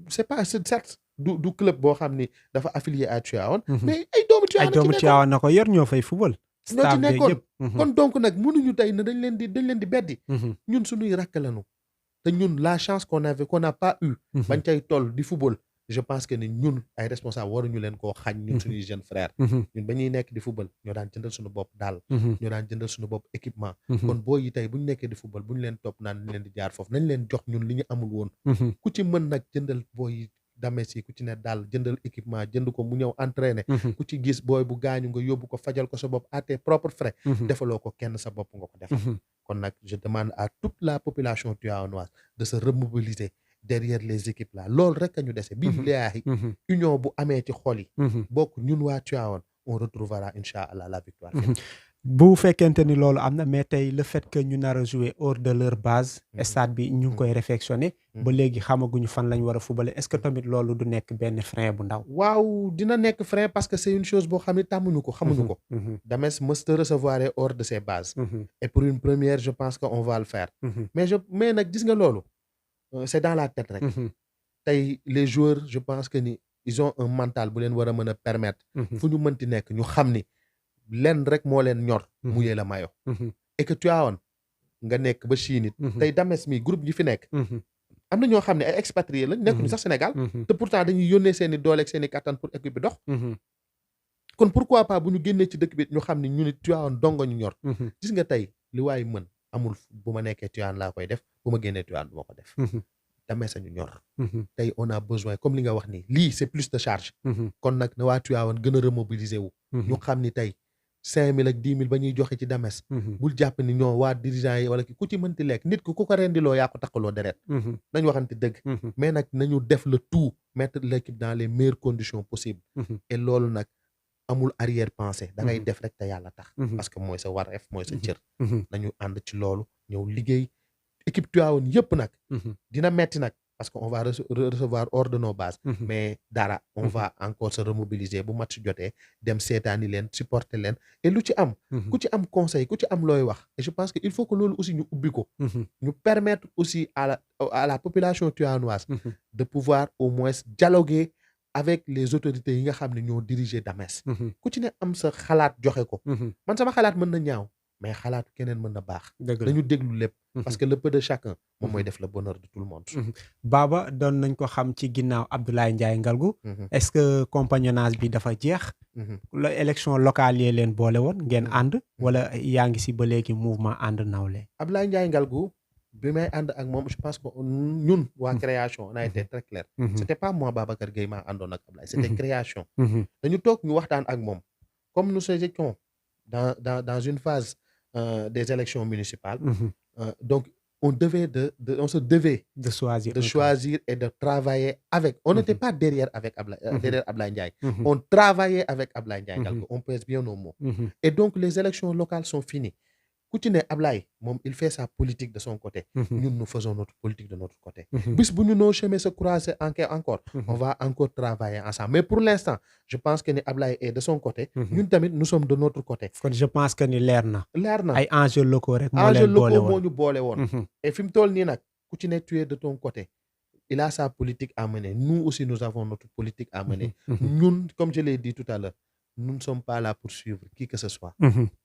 c'est pas certes du club boo xam ni dafa affilié à Tivaouane. mais ay doomu Tivaouane na ko yor ñoo fay football. ñoo ci nekkoon kon donc nag mënuñu tey ne dañ leen di beddi. ñun suñuy rakk lañu te ñun la chance qu'on n'a pas eu. bañ cay toll di football. je pense que ni ñun ay responsable waruñu leen koo xañ ñun suñuy jeune frère. ñun ba ñuy nekk di football ñoo daan jëndal suñu bopp daal. ñoo daan jëndal suñu bopp équipement. kon boo yi tey bu ñu nekkee di football bu ñu leen topp naan leen di jaar foofu nañ leen jox ñun li ñu amul woon. ku ci mën nag jëndal booy yi Dames yi ku ci ne daal jëndal équipement jënd ko mu ñëw entraîner. ku ci gis booy bu gaañu nga yóbbu ko fajal ko sa bopp à tes propres frais. defaloo ko kenn sa bopp nga ko def. kon nag je demande à toute la population tivaouanoise de se remobiliser derrière les équipes là loolu rek a ñu dese. billaahi union bu amee ci xol yi. bokk ñun waa Tivaouane on retrouvera incha allah la victoire. bu fekkente ni loolu am na mais tey le fait que ñu nar a jouer hors de leur base. stade bi ñu ngi koy réfectionner. ba léegi xamaguñu fan lañ war a footballer est-ce que tamit loolu du nekk benn frein bu ndaw. waaw dina nekk frein parce que c'est une chose boo xam ne tàmmuñu ko xamuñu ko. Dames must recevoir hors de ses bases. et pour une première je pense que on va le faire. mais nag gis nga loolu. c'est dans la tête rek. tey les joueurs je pense que ni ils ont un mental bu leen war a mën a permettre. fu ñu mënti nekk ñu xam ni. lenn rek moo leen ñor. muyee la mayo. et que Tivaouane nga nekk ba Chine it. tey Dames mi groupe yi fi nekk. am na ñoo xam ne ay expatriés lañ nekkuñu sax Sénégal. te pourtant dañuy yónnee seen i doole ak seen i kattan pour équipe bi dox. kon pourquoi pas bu ñu génnee ci dëkk bi ñu xam ne ñu ni Tivaouane dongo ñu ñor. gis nga tey li waay mën amul bu ma nekkee Tivaouane laa koy def bu ma génnee Tivaouane du ma ko def. Dames ñu ñor. tey on a besoin comme li nga wax nii lii c'est plus de charge. kon nag na waa Tivaouane gën a remobiliser wu. ñu xam ni tey 5000 ak 10 000 ba ñuy joxe ci Dames. bul jàpp ni ñoo waa dirigeants yi wala ki ku ci mënti lekk nit ku ko rendiloo yaa ko takkaloo deret. nañu waxante dëgg. mais nag nañu def le tout mettre l'équipe dans les meilleures conditions possibles. et loolu nag amul arrière pensée da ngay def rek te yàlla tax. parce que mooy sa wareef mooy sa cër. nañu ànd ci loolu ñëw liggéey équipe Tivaouane yëpp nag. dina metti nag. parce que on va recevoir hors de nos bases. mais dara on va encore se remobiliser bu match jotee dem seetaani leen supporter leen et lu ci am. ku ci am conseil ku ci am looy wax. et je pense que il faut que loolu aussi ñu ubbi ko. ñu permettre aussi à la population tivaouanoise. de pouvoir au moins dialoguer avec les autorités yi nga xam ne ñoo diriger Dames. ku ci ne am sa xalaat joxe ko. man sama xalaat mën na ñaaw. mais xalaatu keneen mën na baax. dañu déglu lépp. parce que le peu de chacun moom mooy def le bonheur de tout le monde. Baba doon nañ ko xam ci ginnaaw Abdoulaye Ndiaye Ngalgou. est-ce que compagnonnage bi dafa jeex. la élection locale yee leen boole woon ngeen ànd. wala yaa ngi si ba léegi mouvement ànd nawle. Abdoulaye Ndiaye Ngalgou bi may ànd ak moom je pense que ñun waa création on a été très clair. c'était pas moi Babacar Gueye maa àndoon ak Abdoulaye c'était création. dañu toog ñu waxtaan ak moom comme nous étions dans une phase des élections municipales. Donc, on se devait de choisir de choisir et de travailler avec. On n'était pas derrière Ablaye Ndiaye. On travaillait avec Ablaye Ndiaye Ngalgou. On pèse bien nos mots. Et donc, les élections locales sont finies. ku ci ne Ablaye moom il fait sa politique de son côté. ñun nous faisons notre politique de notre côté. bis bu ñu nos chemins se croiser encore. on va encore travailler ensemble mais pour l'instant je pense que ni Ablaye est de son côté. ñun tamit nous sommes de notre côté. kon je pense que ni leer na. ay enjeux locaux rek moo ñu boole woon. et fi mu toll nii nag ku ci ne tu es de ton côté. Il a sa politique à mener. Nous aussi, nous avons notre politique à mener. Nous, comme je l'ai dit tout à l'heure, nous ne sommes pas là pour suivre qui que ce soit.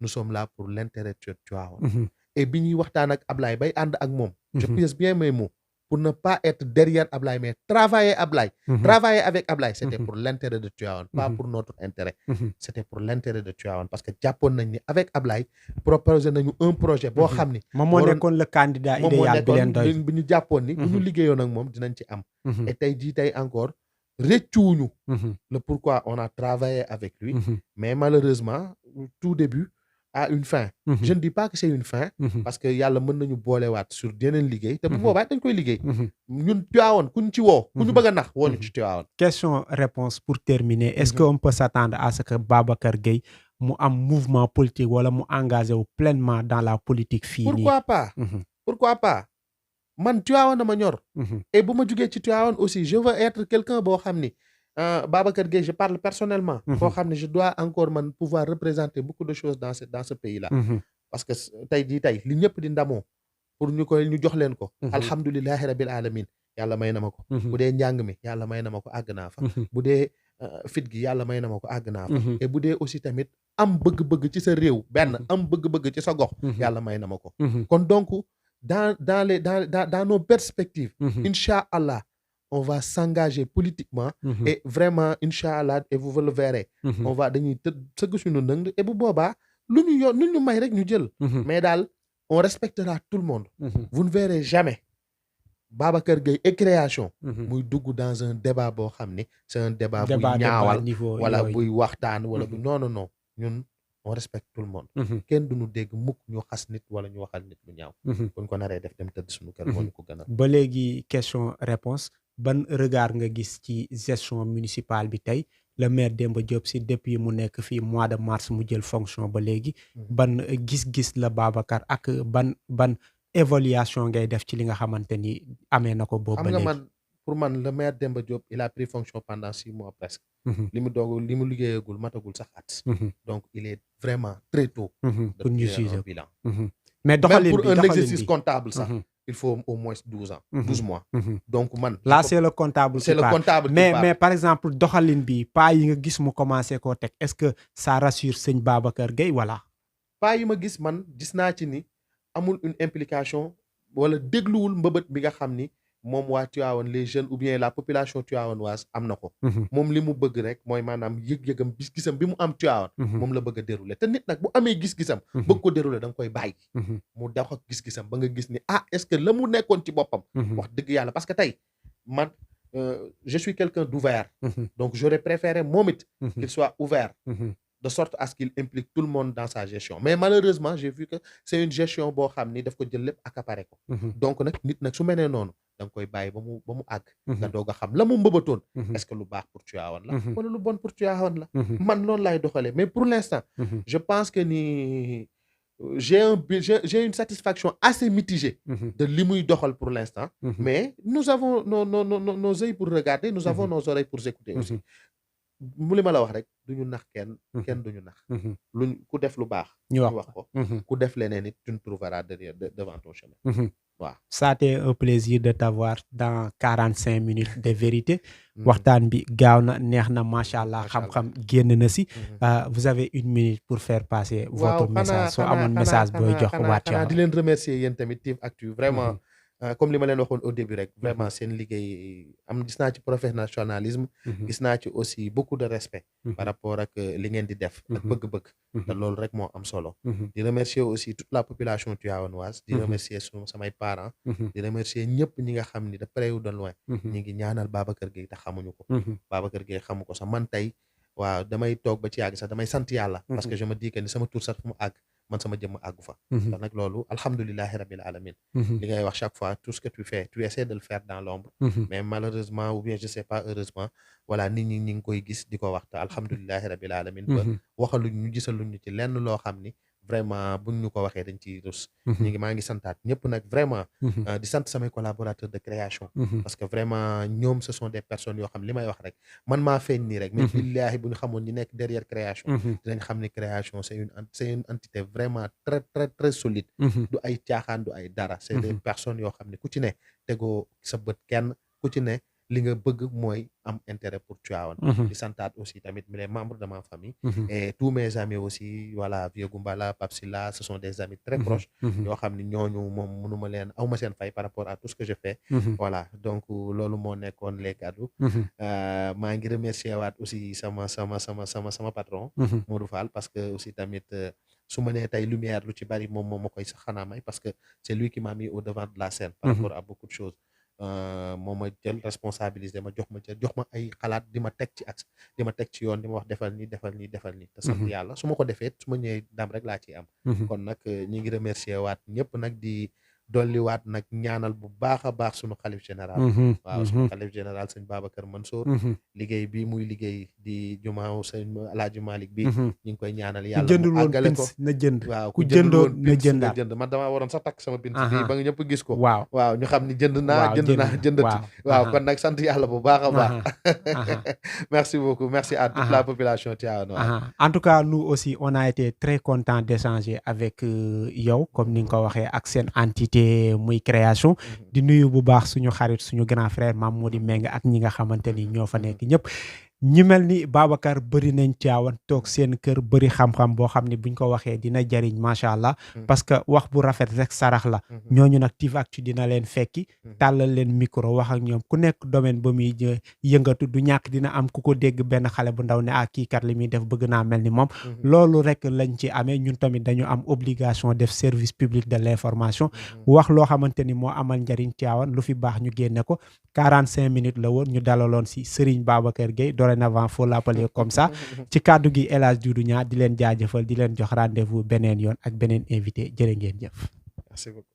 Nous sommes là pour l'intérêt de Tivaouane. Et bi ñuy waxtaan ak Ablaye bay ànd ak moom. Je pèse bien mes mots. Pour ne pas être derrière Ablaye, mais travailler Ablaye. Travailler avec Ablaye, c'était pour l'intérêt de Tivaouane, pas pour notre intérêt. C'était pour l'intérêt de Tivaouane. Parce que jàppoon nañ ni avec Ablaye proposé nañu un projet boo xam ni. moom moo nekkoon le candidat idéal bi leen doy. bi ñu jàppoon ni bu ñu liggéeyoon ak moom dinañ ci am. Et tey jii tey encore rëccuwuñu le pourquoi on a travaillé avec lui. Mais malheureusement tout début a une fin. Je ne dis pas que c'est une fin. parce que yàlla mën nañu boolewaat sur yeneen liggéey. te bu boobaa dañ koy liggéey. ñun Tivaouane ku ñu ci woo. ku ñu bëgg a nax woo ñu ci Tivaouane. question réponse pour terminer. est-ce qu'on peut s'attendre à ce que Babacar Gueye mu am mouvement politique wala mu engagé wu pleinement dans la politique fii nii. pourquoi pas man Tivaouane na ma ñor. et bu ma jugee ci Tivaouane aussi je veux être quelqu'un boo xam ni. Babacar Gueye je parle personnellement. boo xam ne je dois encore man pouvoir représenter beaucoup de choses dans ce pays là. parce que tey jii tey li ñëpp di ndamoo pour ñu jox leen ko. alhamdulilahi rabil alamin yàlla may na ma ko. bu dee njàng mi yàlla may na ma ko àgg naa fa. bu dee fit gi yàlla may na ma ko àgg naa fa. et bu dee aussi tamit am bëgg-bëgg ci sa réew benn am bëgg-bëgg ci sa gox. yàlla may na ma ko. kon donc dans nos perspectives. incha allah. On va s'engager politiquement. Et vraiment incha allah et vous le verrez. on va dañuy sëgg suñu ndëng et bu boobaa lu ñu may rek ñu jël. mais daal on respectera tout le monde. vous ne verrez jamais Babacar Gueye et création. muy dugg dans un débat boo xam ni c'est un débat buy ñaawal wala buy waxtaan wala bu non ñun on respecte tout le monde. kenn duñu dégg mukk ñu xas nit wala ñu waxal nit lu ñaaw. buñ ko naree def dem tëdd suñu kër moo ñu ko gënal. ba léegi question réponse ban regard nga gis ci gestion municipale bi tey le maire Demba Diop Sy depuis mu nekk fii mois de mars mu jël fonction ba léegi. ban gis-gis la Babacar ak ban évaluation ngay def ci li nga xamante ni amee na ko boobu ba léegi. xam nga pour man le maire Demba Diop il a pris fonction pendant 6 mois presque. li mu liggéeyagul matagul sax at. donc il est vraiment très tôt. pour ñu juger un bilan. mais doxalin bi même pour un exercice comptable sax. il faut au moins 12 ans. 12 mois. donc man. là c'est le comptable. c'est le comptable mais par exemple doxalin bi pas yi nga gis mu commencé koo teg est-ce que ça rassure sëñ Babacar Gueye voilà. pas yi ma gis naa ci ni amul une implication wala dégluwul mbëbët bi nga xam ni moom waa Tivaouane les jeunes ou bien la population tivaouanoise am na ko. moom li mu bëgg rek mooy maanaam yëg-yëgam gis-gisam bi mu am Tivaouane. moom la bëgg a dérouler te nit nag bu amee gis-gisam. bëgg ko dérouler da nga koy bàyyi. mu dox ak gis-gisam ba nga gis ni est-ce que la mu nekkoon ci boppam. wax dëgg yàlla parce que tey man je suis quelqu'un d'ouvert. donc j'aurais préféré moom it. qu'il soit ouvert. de sorte à ce qu'il implique tout le monde dans sa gestion mais malheureusement j'ai vu que c'est une gestion boo xam ni daf ko jël lépp accaparé ko. donc nag nit nag su mel ne noonu da nga koy bàyyi ba mu àgg. nga doog a xam la mu mbëbatoon. est-ce que lu baax pour Tivaouane la. wala lu bon pour Tivaouane la. man loolu laay doxalee mais pour l'instant. je pense que ni j'ai une satisfaction assez mitigée. de li muy doxal pour l'instant. mais nous avons nos yeux pour regarder nous avons nos oreilles pour écouter aussi. mu li ma la wax rek duñu nax kenn duñu nax. luñ ku def lu baax. ñu wax ko ku def leneen it tu nous trouveras devant ton chemin. waaw ça a été un plaisir de t'avoir dans 45 minutes de vérité. waxtaan bi gaaw na neex na macha allah xam-xam génn na si. vous avez 1 minute pour faire passer votre message soo amoon message booy jox waa Tivaouane. di leen remercier yéen tamit TIV-Actu vraiment. comme li ma leen waxoon au début rek vraiment seen liggéey gis naa ci professionnalisme. gis naa ci aussi beaucoup de respect. par rapport ak li ngeen di def. ak bëgg-bëgg. te loolu rek moo am solo. di remercier aussi toute la population tivaouanoise. di remercier samay parents. di remercier ñëpp ñi nga xam ni de près ou de loin. ñi ngi ñaanal Babacar Gueye te xamuñu ko. Babacar Gueye xamu ko sax man tey waaw damay toog ba ci yàgg sax damay sant yàlla parce que je me dis que ni sama tur sax fu mu àgg man sama jëmm àggu fa kon nag loolu alhamdulilahi rabbil alamin li ngay wax chaque fois tout ce que tu fais tu essaies de le faire dans l'ombre mais malheureusement ou bien je sais pas heureusement voilà nit ñi ngi koy gis di ko wax te alhamdulilahi rabbil alamin ba waxaluñ ñu gisaluñ ñu ci lenn loo xam ni vraiment buñ ñu ko waxee dañ ciy rus maa ngi santaat ñëpp nag vraiment di sant samay collaborateurs de création parce que vraiment ñoom ce sont des personnes yoo xam li may wax rek man maa feeñ nii rek mais billaahi bu ñu xamoon ñi nekk derrière création dinañ xam ni création c'est une entité vraiment très très très solide du ay caaxaan du ay dara c'est des personnes yoo xam ne ku ci ne tegoo sa bët kenn ku ci ne li nga bëgg mooy am intérêt pour Tivaouane di santaat aussi tamit les membres de ma famille et tous mes amis aussi voilà Vieux Goumbala Pape Silla ce sont des amis très proches yoo xam ne ñooñu moom mënuma leen awma seen fay par rapport à tout ce que je fais voilà donc loolu moo nekkoon les cadeaux maa ngi remercier waat aussi sama patron Modou Fall parce que aussi tamit su ma nee tey lumière lu ci bari moom moo ma koy sax xanaa may parce que c'est lui qui m'a mis au devant de la scène par rapport à beaucoup de choses moo ma jël responsabilisé ma jox ma ay xalaat di ma teg ci axe di ma teg ci yoon di ma wax defal nii te sant yàlla su ma ko defee su ma ñëwee dam rek laa ciy am kon nag ñi ngi remercier waat ñëpp nag di dolli waat nag ñaanal bu baax a baax sunu xalif général waaw sunu xalif général sëñ Babacar Mansour liggéey bi muy liggéey di jumaaw sëñ Alaaji Malick bi ñu ngi koy ñaanal yàlla mu àggale ko na jënd waaw ku jëndoon na jënd man damaa waroon sax takk sama pins bi ba nga ñëpp gis ko waaw ñu xam ni jëndati waaw kon nag sant yàlla bu baax a baax merci beaucoup merci à toute la population tivaouanoise en tout cas nous aussi on a été très content d'échanger avec yow comme ni nga ko waxee ak seen entité muy création di nuyu bu baax suñu xarit suñu grand frère Mamody Meng ak ñi nga xamante ni ñoo fa nekk ñëpp ñi mel ni Babacar bëri nañ Tivaouane toog seen kër bëri xam-xam boo xam ne buñ ko waxee dina jariñ macha allah parce que wax bu rafet rek sarax la ñooñu nag Tivactu dina leen fekki tàllal leen micro wax ak ñoom ku nekk domaine ba muy yëngatu du ñàkk dina am ku ko dégg benn xale bu ndaw ne kii kat li muy def bëgg naa mel ni moom loolu rek lañ ci amee ñun tamit dañu am obligation def service public de l'information wax loo xamante ni moo amal njariñ Tivaouane lu fi baax ñu génne ko 45 minutes la woon ñu dalaloon si Serigne Babacar Gueye dorénavant faut l'appeler comme ça ci kàddu gi El Hadj Doudou Niang di leen jaajëfal di leen jox rendez-vous beneen yoon ak beneen invité jërë ngeen jëf. Merci beaucoup.